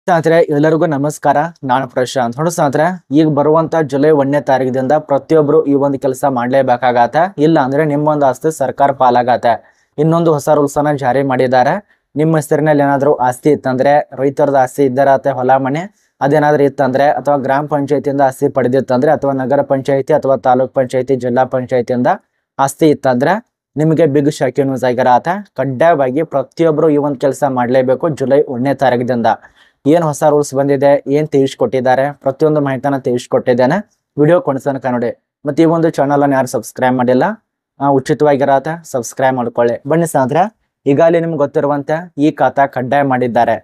ಸ್ನೇಹಿತರೆ ಎಲ್ಲರಿಗೂ ನಮಸ್ಕಾರ. ನಾನು ಪ್ರಶಾಂತ್. ನೋಡಿ ಸ್ನೇಹಿತರೆ, ಈಗ ಬರುವಂತ ಜುಲೈ 1ನೇ ತಾರೀಕಿನಿಂದ ಪ್ರತಿಯೊಬ್ರು ಈ ಒಂದು ಕೆಲಸ ಮಾಡ್ಲೇಬೇಕಾಗತ್ತೆ. ಇಲ್ಲ ಅಂದ್ರೆ ನಿಮ್ಮೊಂದು ಆಸ್ತಿ ಸರ್ಕಾರ ಪಾಲಾಗತ್ತೆ. ಇನ್ನೊಂದು ಹೊಸ ರೂಲ್ಸ್ ಅನ್ನ ಜಾರಿ ಮಾಡಿದ್ದಾರೆ. ನಿಮ್ಮ ಹೆಸರಿನಲ್ಲಿ ಏನಾದ್ರು ಆಸ್ತಿ ಇತ್ತಂದ್ರೆ, ರೈತರದ ಆಸ್ತಿ ಇದ್ದರತ್ತೆ, ಹೊಲ ಮನೆ ಅದೇನಾದ್ರೂ ಇತ್ತಂದ್ರೆ, ಅಥವಾ ಗ್ರಾಮ ಪಂಚಾಯತಿಯಿಂದ ಆಸ್ತಿ ಪಡೆದಿತ್ತಂದ್ರೆ, ಅಥವಾ ನಗರ ಪಂಚಾಯತಿ ಅಥವಾ ತಾಲೂಕ್ ಪಂಚಾಯತಿ ಜಿಲ್ಲಾ ಪಂಚಾಯತಿಯಿಂದ ಆಸ್ತಿ ಇತ್ತಂದ್ರೆ ನಿಮಗೆ ಬಿಗ್ ಶಾಕಿಂಗ್ ನ್ಯೂಸ್ ಆಗಿರತ್ತೆ. ಕಡ್ಡಾಯವಾಗಿ ಪ್ರತಿಯೊಬ್ರು ಈ ಒಂದು ಕೆಲಸ ಮಾಡ್ಲೇಬೇಕು. ಜುಲೈ 1ನೇ ತಾರೀಕಿನಿಂದ ಏನ್ ಹೊಸ ರೂಲ್ಸ್ ಬಂದಿದೆ, ಏನ್ ತಿಳಿಸ್ಕೊಟ್ಟಿದ್ದಾರೆ, ಪ್ರತಿಯೊಂದು ಮಾಹಿತಿನ ತಿಳಿಸ್ಕೊಟ್ಟಿದ್ದೇನೆ. ವಿಡಿಯೋ ಕೊನೆತನಕ ನೋಡಿ. ಮತ್ತೆ ಈ ಒಂದು ಚಾನಲ್ ಅನ್ನು ಯಾರು ಸಬ್ಸ್ಕ್ರೈಬ್ ಮಾಡಿಲ್ಲ, ಉಚಿತವಾಗಿರತ್ತೆ, ಸಬ್ಸ್ಕ್ರೈಬ್ ಮಾಡ್ಕೊಳ್ಳಿ. ಬನ್ನಿ ಸ್ನೇಹಿತರೆ, ಈಗಾಗಲೇ ನಿಮ್ಗೆ ಗೊತ್ತಿರುವಂತೆ ಈ ಖಾತಾ ಕಡ್ಡಾಯ ಮಾಡಿದ್ದಾರೆ.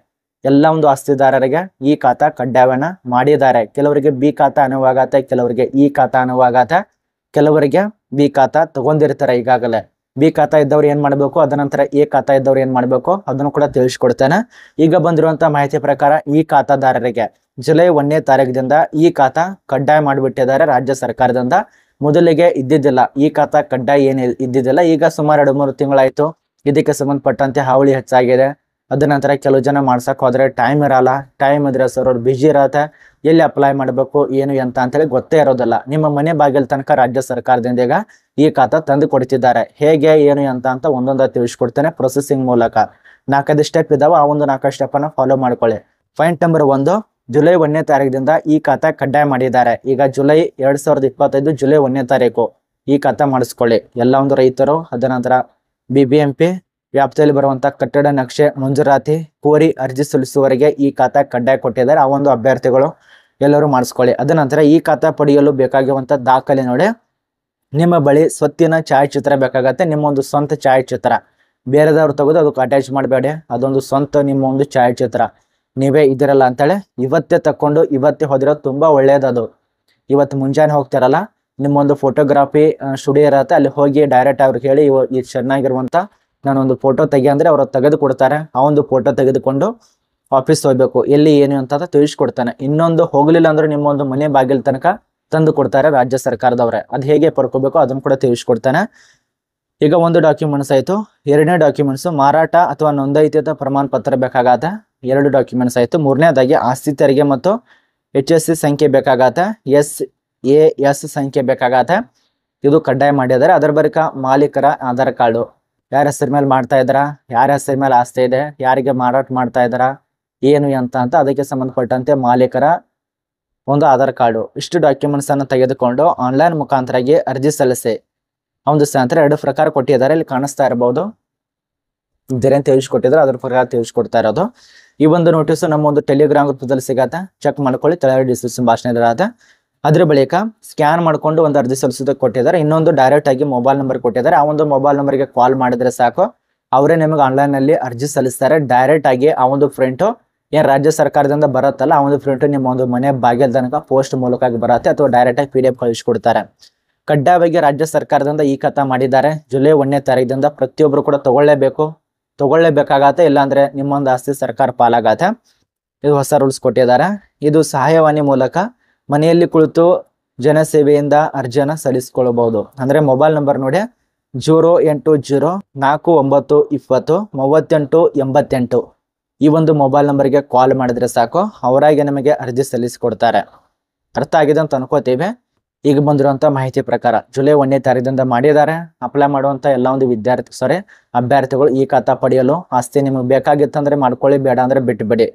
ಎಲ್ಲ ಒಂದು ಆಸ್ತಿದಾರರಿಗೆ ಈ ಖಾತಾ ಕಡ್ಡಾಯವನ್ನ ಮಾಡಿದ್ದಾರೆ. ಕೆಲವರಿಗೆ ಬಿ ಖಾತಾ ಅನುವಾಗತ್ತೆ, ಕೆಲವರಿಗೆ ಈ ಖಾತಾ ಅನುವಾಗತ್ತೆ, ಕೆಲವರಿಗೆ ಬಿ ಖಾತಾ ತಗೊಂಡಿರ್ತಾರೆ. ಈಗಾಗಲೇ ಬಿ ಖಾತಾ ಇದ್ದವ್ರು ಏನ್ ಮಾಡ್ಬೇಕು, ಅದ ನಂತರ ಎ ಖಾತಾ ಇದ್ದವ್ರು ಏನ್ ಮಾಡ್ಬೇಕು ಅದನ್ನು ಕೂಡ ತಿಳಿಸ್ಕೊಡ್ತೇನೆ. ಈಗ ಬಂದಿರುವಂತ ಮಾಹಿತಿ ಪ್ರಕಾರ ಈ ಖಾತಾದಾರರಿಗೆ ಜುಲೈ 1ನೇ ತಾರೀಕಿನಿಂದ ಈ ಖಾತಾ ಕಡ್ಡಾಯ ಮಾಡಿಬಿಟ್ಟಿದ್ದಾರೆ ರಾಜ್ಯ ಸರ್ಕಾರದಿಂದ. ಮೊದಲಿಗೆ ಇದ್ದಿದ್ದಿಲ್ಲ ಈ ಖಾತಾ ಕಡ್ಡಾಯ ಏನು ಇದ್ದಿದ್ದಿಲ್ಲ. ಈಗ ಸುಮಾರು 2-3 ತಿಂಗಳಾಯ್ತು ಇದಕ್ಕೆ ಸಂಬಂಧಪಟ್ಟಂತೆ ಹಾವಳಿ ಹೆಚ್ಚಾಗಿದೆ. ಅದ ನಂತರ ಕೆಲವು ಜನ ಮಾಡ್ಸಕ್ ಹೋದ್ರೆ ಟೈಮ್ ಇರಲ್ಲ, ಟೈಮ್ ಇದ್ರೆ ಸರ್ ಅವ್ರು ಬಿಜಿ ಇರತ್ತೆ, ಎಲ್ಲಿ ಅಪ್ಲೈ ಮಾಡಬೇಕು ಏನು ಅಂತ ಅಂತೇಳಿ ಗೊತ್ತೇ ಇರೋದಿಲ್ಲ. ನಿಮ್ಮ ಮನೆ ಬಾಗಿಲು ತನಕ ರಾಜ್ಯ ಸರ್ಕಾರದಿಂದ ಈಗ ಈ ಖಾತಾ ತಂದು ಕೊಡ್ತಿದ್ದಾರೆ. ಹೇಗೆ ಏನು ಅಂತ ಒಂದೊಂದು ತಿಳಿಸ್ಕೊಡ್ತೇನೆ ಪ್ರೊಸೆಸಿಂಗ್ ಮೂಲಕ. 4 ಸ್ಟೆಪ್ ಇದಾವೆ, ಆ ಒಂದು 4 ಸ್ಟೆಪ್ ಅನ್ನ ಫಾಲೋ ಮಾಡ್ಕೊಳ್ಳಿ. ಪಾಯಿಂಟ್ ನಂಬರ್ 1, ಜುಲೈ 1ನೇ ತಾರೀಕಿನಿಂದ ಈ ಖಾತಾ ಕಡ್ಡಾಯ ಮಾಡಿದ್ದಾರೆ. ಈಗ ಜುಲೈ 2025 ಜುಲೈ 1ನೇ ತಾರೀಕು ಈ ಖಾತಾ ಮಾಡಿಸ್ಕೊಳ್ಳಿ. ಎಲ್ಲ ಒಂದು ರೈತರು, ಅದ ನಂತರ BBMP ವ್ಯಾಪ್ತಿಯಲ್ಲಿ ಬರುವಂತಹ ಕಟ್ಟಡ ನಕ್ಷೆ ಮಂಜೂರಾತಿ ಕೋರಿ ಅರ್ಜಿ ಸಲ್ಲಿಸುವವರೆಗೆ ಈ ಖಾತಾ ಕಡ್ಡಾಯ ಕೊಟ್ಟಿದ್ದಾರೆ. ಆ ಒಂದು ಅಭ್ಯರ್ಥಿಗಳು ಎಲ್ಲರೂ ಮಾಡಿಸ್ಕೊಳ್ಳಿ. ಅದ ನಂತರ ಈ ಖಾತಾ ಪಡೆಯಲು ಬೇಕಾಗಿರುವಂತ ದಾಖಲೆ ನೋಡಿ, ನಿಮ್ಮ ಬಳಿ ಸ್ವತ್ತಿನ ಛಾಯಾಚಿತ್ರ ಬೇಕಾಗತ್ತೆ. ನಿಮ್ಮ ಒಂದು ಸ್ವಂತ ಛಾಯಾಚಿತ್ರ, ಬೇರೆದವ್ರು ತೆಗೆದು ಅದಕ್ಕೆ ಅಟ್ಯಾಚ್ ಮಾಡಬೇಡಿ. ಅದೊಂದು ಸ್ವಂತ ನಿಮ್ಮ ಒಂದು ಛಾಯಾಚಿತ್ರ ನೀವೇ ಇದಿರಲ್ಲ ಅಂತೇಳಿ ಇವತ್ತೇ ತಕೊಂಡು ಇವತ್ತೇ ಹೋದಿರೋದು ತುಂಬಾ ಒಳ್ಳೇದದು. ಇವತ್ತು ಮುಂಜಾನೆ ಹೋಗ್ತಾರಲ್ಲ, ನಿಮ್ಮೊಂದು ಫೋಟೋಗ್ರಾಫಿ ಸ್ಟುಡಿಯೋ ಇರತ್ತೆ, ಅಲ್ಲಿ ಹೋಗಿ ಡೈರೆಕ್ಟ್ ಅವ್ರಿಗೆ ಹೇಳಿ ಈ ಚೆನ್ನಾಗಿರುವಂತ ನಾನೊಂದು ಫೋಟೋ ತೆಗಿ ಅಂದ್ರೆ ಅವರು ತೆಗೆದು ಕೊಡ್ತಾರೆ. ಆ ಒಂದು ಫೋಟೋ ತೆಗೆದುಕೊಂಡು ಆಫೀಸ್ ಹೋಗ್ಬೇಕು, ಎಲ್ಲಿ ಏನು ಅಂತ ತಿಳಿಸ್ಕೊಡ್ತಾನೆ. ಇನ್ನೊಂದು ಹೋಗ್ಲಿಲ್ಲ ಅಂದ್ರೆ ನಿಮ್ಮ ಒಂದು ಮನೆ ಬಾಗಿಲು ತನಕ ತಂದು ಕೊಡ್ತಾರೆ ರಾಜ್ಯ ಸರ್ಕಾರದವ್ರೆ. ಅದು ಹೇಗೆ ಪಡ್ಕೋಬೇಕು ಅದನ್ನು ಕೂಡ ತಿಳಿಸ್ಕೊಡ್ತಾನೆ. ಈಗ ಒಂದು ಡಾಕ್ಯುಮೆಂಟ್ಸ್ ಆಯ್ತು. 2ನೇ ಡಾಕ್ಯುಮೆಂಟ್ಸ್ ಮಾರಾಟ ಅಥವಾ ನೋಂದಾಯಿತ ಪ್ರಮಾಣ ಪತ್ರ ಬೇಕಾಗತ್ತೆ. 2 ಡಾಕ್ಯುಮೆಂಟ್ಸ್ ಆಯ್ತು. 3ನೇದಾಗಿ ಆಸ್ತಿ ತೆರಿಗೆ ಮತ್ತು HSC ಸಂಖ್ಯೆ ಬೇಕಾಗತ್ತೆ, SAS ಸಂಖ್ಯೆ ಬೇಕಾಗತ್ತೆ. ಇದು ಕಡ್ಡಾಯ ಮಾಡಿದ್ದಾರೆ. ಅದರ ಬಳಿಕ ಮಾಲೀಕರ ಆಧಾರ್ ಕಾರ್ಡು, ಯಾರ ಹೆಸರ ಮೇಲೆ ಮಾಡ್ತಾ ಇದ್ದಾರ, ಯಾರ ಹೆಸರ ಮೇಲೆ ಆಸ್ತಿ ಇದೆ, ಯಾರಿಗೆ ಮಾರಾಟ ಮಾಡ್ತಾ ಇದ್ದಾರ, ಏನು ಅಂತ ಅದಕ್ಕೆ ಸಂಬಂಧಪಟ್ಟಂತೆ ಮಾಲೀಕರ ಒಂದು ಆಧಾರ್ ಕಾರ್ಡು, ಇಷ್ಟು ಡಾಕ್ಯುಮೆಂಟ್ಸ್ ಅನ್ನು ತೆಗೆದುಕೊಂಡು ಆನ್ಲೈನ್ ಮುಖಾಂತರಾಗಿ ಅರ್ಜಿ ಸಲ್ಲಿಸಿ. ಒಂದು ಸ್ನೇಹಿತರೆ 2 ಪ್ರಕಾರ ಕೊಟ್ಟಿದ್ದಾರೆ, ಇಲ್ಲಿ ಕಾಣಿಸ್ತಾ ಇರಬಹುದು. ಇದೇನು ತಿಳಿಸ್ಕೊಟ್ಟಿದ್ದಾರೆ ಅದ್ರ ಪ್ರಕಾರ ತಿಳಿಸ್ಕೊಡ್ತಾ ಇರೋದು. ಈ ಒಂದು ನೋಟಿಸ್ ನಮ್ಮ ಒಂದು ಟೆಲಿಗ್ರಾಮ್ ಗ್ರೂಪದಲ್ಲಿ ಸಿಗತ್ತೆ, ಚೆಕ್ ಮಾಡ್ಕೊಳ್ಳಿ. ತೆಳಗಡೆ ಡಿಸ್ಕ್ರಿಪ್ಷನ್ ಭಾಷಣ ಇರತ್ತೆ. ಅದ್ರ ಬಳಿಕ ಸ್ಕ್ಯಾನ್ ಮಾಡ್ಕೊಂಡು ಒಂದು ಅರ್ಜಿ ಸಲ್ಲಿಸೋದಕ್ಕೆ ಕೊಟ್ಟಿದ್ದಾರೆ. ಇನ್ನೊಂದು ಡೈರೆಕ್ಟ್ ಆಗಿ ಮೊಬೈಲ್ ನಂಬರ್ ಕೊಟ್ಟಿದ್ದಾರೆ. ಆ ಒಂದು ಮೊಬೈಲ್ ನಂಬರ್ಗೆ ಕಾಲ್ ಮಾಡಿದ್ರೆ ಸಾಕು, ಅವರೇ ನಿಮಗೆ ಆನ್ಲೈನ್ ನಲ್ಲಿ ಅರ್ಜಿ ಸಲ್ಲಿಸ್ತಾರೆ. ಡೈರೆಕ್ಟ್ ಆಗಿ ಆ ಒಂದು ಪ್ರಿಂಟು ಏನ್ ರಾಜ್ಯ ಸರ್ಕಾರದಿಂದ ಬರುತ್ತಲ್ಲ, ಆ ಒಂದು ಪ್ರಿಂಟ್ ನಿಮ್ಮ ಒಂದು ಮನೆ ಬಾಗಿಲು ತನಕ ಪೋಸ್ಟ್ ಮೂಲಕ ಬರುತ್ತೆ, ಅಥವಾ ಡೈರೆಕ್ಟ್ ಆಗಿ PDF ಕಳಿಸ್ಕೊಡ್ತಾರೆ. ಕಡ್ಡಾಯವಾಗಿ ರಾಜ್ಯ ಸರ್ಕಾರದಿಂದ ಈ ಖಾತಾ ಮಾಡಿದ್ದಾರೆ. ಜುಲೈ 1ನೇ ತಾರೀಕಿನಿಂದ ಪ್ರತಿಯೊಬ್ರು ಕೂಡ ತಗೊಳ್ಳೇಬೇಕಾಗತ್ತೆ. ಇಲ್ಲಾಂದ್ರೆ ನಿಮ್ಮೊಂದು ಆಸ್ತಿ ಸರ್ಕಾರ ಪಾಲಾಗತ್ತೆ. ಇದು ಹೊಸ ರೂಲ್ಸ್ ಕೊಟ್ಟಿದ್ದಾರೆ. ಇದು ಸಹಾಯವಾಣಿ ಮೂಲಕ ಮನೆಯಲ್ಲಿ ಕುಳಿತು ಜನಸೇವೆಯಿಂದ ಅರ್ಜಿಯನ್ನ ಸಲ್ಲಿಸಿಕೊಳ್ಳಬಹುದು. ಅಂದ್ರೆ ಮೊಬೈಲ್ ನಂಬರ್ ನೋಡಿ 08049203888 ಈ ಒಂದು ಮೊಬೈಲ್ ನಂಬರ್ಗೆ ಕಾಲ್ ಮಾಡಿದ್ರೆ ಸಾಕು, ಅವರಾಗಿ ನಮಗೆ ಅರ್ಜಿ ಸಲ್ಲಿಸಿಕೊಡ್ತಾರೆ. ಅರ್ಥ ಆಗಿದೆ ಅಂತ ಅನ್ಕೋತೀವಿ. ಈಗ ಬಂದಿರುವಂತ ಮಾಹಿತಿ ಪ್ರಕಾರ ಜುಲೈ 1ನೇ ತಾರೀಕಿನಿಂದ ಮಾಡಿದ್ದಾರೆ. ಅಪ್ಲೈ ಮಾಡುವಂತ ಎಲ್ಲ ಒಂದು ಅಭ್ಯರ್ಥಿಗಳು ಈ ಖಾತಾ ಪಡೆಯಲು ಆಸ್ತಿ ನಿಮಗೆ ಬೇಕಾಗಿತ್ತಂದ್ರೆ ಮಾಡ್ಕೊಳ್ಳಿ, ಬೇಡ ಅಂದ್ರೆ ಬಿಟ್ಟುಬಿಡಿ.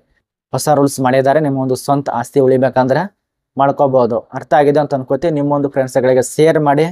ಹೊಸ ರೂಲ್ಸ್ ಮಾಡಿದ್ದಾರೆ. ನಿಮ್ಮ ಒಂದು ಸ್ವಂತ ಆಸ್ತಿ ಉಳಿಬೇಕಂದ್ರೆ ಮಾಡ್ಕೋಬಹುದು. ಅರ್ಥ ಆಗಿದೆ ಅಂತ ಅನ್ಕೋತೀವಿ. ನಿಮ್ಮೊಂದು ಫ್ರೆಂಡ್ಸ್ಗಳಿಗೆ ಶೇರ್ ಮಾಡಿ.